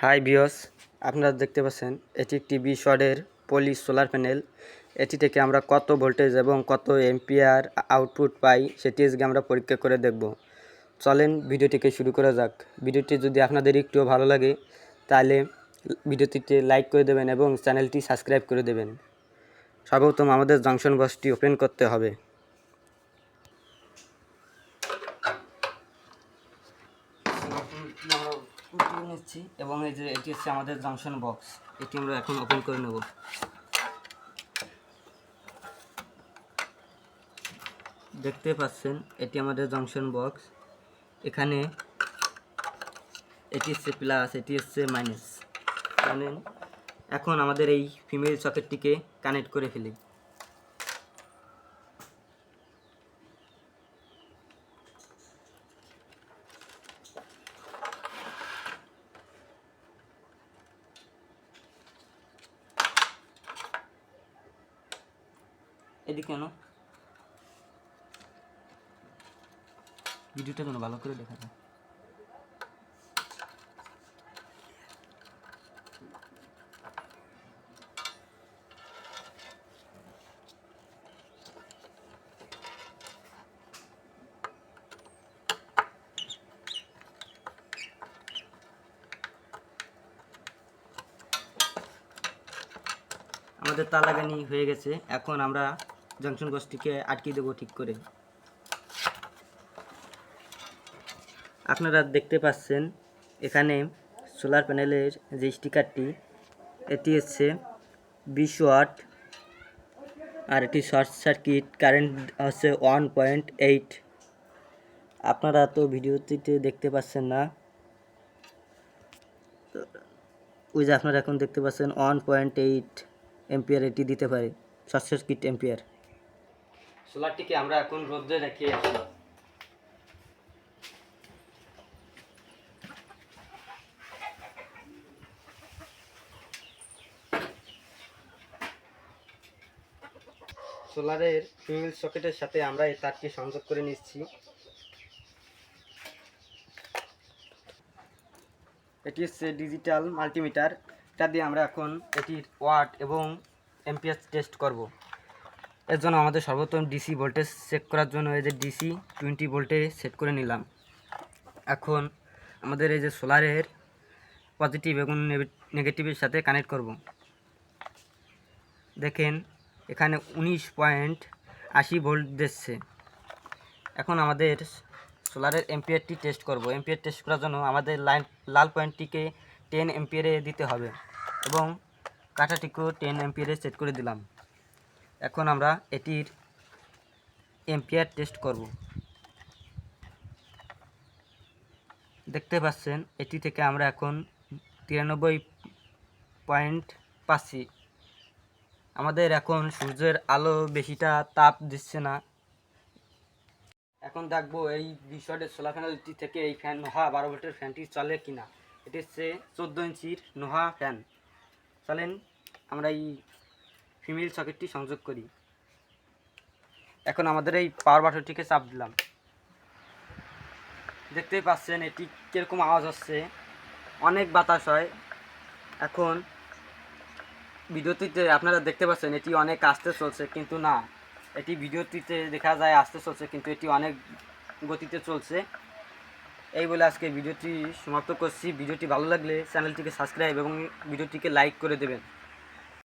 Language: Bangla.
হাই ভিউয়ার্স, আপনারা দেখতে পাচ্ছেন এটি একটি 20 ওয়াটের পলি সোলার প্যানেল। এটি থেকে আমরা কত ভোল্টেজ এবং কত এম্পিয়ার আউটপুট পাই সেটি আজকে আমরা পরীক্ষা করে দেখব। চলেন ভিডিওটিকে শুরু করা যাক। ভিডিওটি যদি আপনাদের একটুও ভালো লাগে তাহলে ভিডিওটিতে লাইক করে দেবেন এবং চ্যানেলটি সাবস্ক্রাইব করে দেবেন। সর্বপ্রথম আমাদের জাংশন বক্সটি ওপেন করতে হবে। নিচ্ছি এবং এই যে এটি হচ্ছে আমাদের জাংশন বক্স, এটি আমরা এখন ওপেন করে নেব। দেখতে পাচ্ছেন এটি আমাদের জাংশন বক্স। এখানে এটি হচ্ছে প্লাস, এটি হচ্ছে মাইনাস। জানেন, এখন আমাদের এই ফিমেল সকেটটিকে কানেক্ট করে ফেলি। এদিকে কেন ভিডিওটা যেন ভালো করে দেখা যায়। আমাদের তার লাগানি হয়ে গেছে। এখন আমরা জাংশন বক্সটিকে আটকে দেবো ঠিক করে। আপনারা দেখতে পাচ্ছেন এখানে সোলার প্যানেলের যে স্টিকারটি, এটি হচ্ছে 20 ওয়াট আর এটি শর্ট সার্কিট কারেন্ট হচ্ছে 1.8। আপনারা তো ভিডিওটিতে দেখতে পাচ্ছেন না, ওই যে আপনারা এখন দেখতে পাচ্ছেন 1.8 এম্পিয়ার এটি দিতে পারে, শর্ট সার্কিট এম্পিয়ার। সোলারটিকে আমরা এখন রোদ্রে রেখে আসি। সোলারের ফিমেল সকেটের সাথে আমরা এই তারটি সংযোগ করে নিচ্ছি। এটি হচ্ছে ডিজিটাল মাল্টিমিটার। এটা দিয়ে আমরা এখন এটির ওয়াট এবং এম্পিয়ার টেস্ট করব। এর জন্য আমাদের সর্বপ্রথম ডিসি ভোল্টেজ চেক করার জন্য এই যে ডিসি 20 ভোল্টে সেট করে নিলাম। এখন আমাদের এই যে সোলারের পজিটিভ এবং নেগেটিভের সাথে কানেক্ট করব। দেখেন এখানে 19.80 ভোল্ট দিচ্ছে। এখন আমাদের সোলারের এম্পিয়ারটি টেস্ট করব। এম্পিয়ার টেস্ট করার জন্য আমাদের লাল পয়েন্টটিকে 10 এম্পিয়ারে দিতে হবে এবং কাঁটাটিকেও 10 এম্পিয়ারে সেট করে দিলাম। এখন আমরা এটির এম্পিয়ার টেস্ট করব। দেখতে পাচ্ছেন এটি থেকে আমরা এখন 93 পয়েন্ট পাচ্ছি। আমাদের এখন সূর্যের আলো বেশিটা তাপ দিচ্ছে না। এখন দেখবো এই 20 ওয়াটের সোলার প্যানেলটি থেকে এই ফ্যান নোহা 12 ভোল্টের ফ্যানটি চলে কিনা। এটি হচ্ছে 14 ইঞ্চির নোহা ফ্যান। চলেন আমরা এই ফিমেল সকেটটি সংযোগ করি। এখন আমাদের এই পাওয়ার বাটনটিকে চাপ দিলাম। দেখতেই পাচ্ছেন এটি কীরকম আওয়াজ হচ্ছে, অনেক বাতাস হয়। এখন ভিডিওটিতে আপনারা দেখতে পাচ্ছেন এটি অনেক আস্তে চলছে, কিন্তু না, এটি ভিডিওটিতে দেখা যায় আস্তে চলছে কিন্তু এটি অনেক গতিতে চলছে। এই বলে আজকে ভিডিওটি সমাপ্ত করছি। ভিডিওটি ভালো লাগলে চ্যানেলটিকে সাবস্ক্রাইব এবং ভিডিওটিকে লাইক করে দেবেন।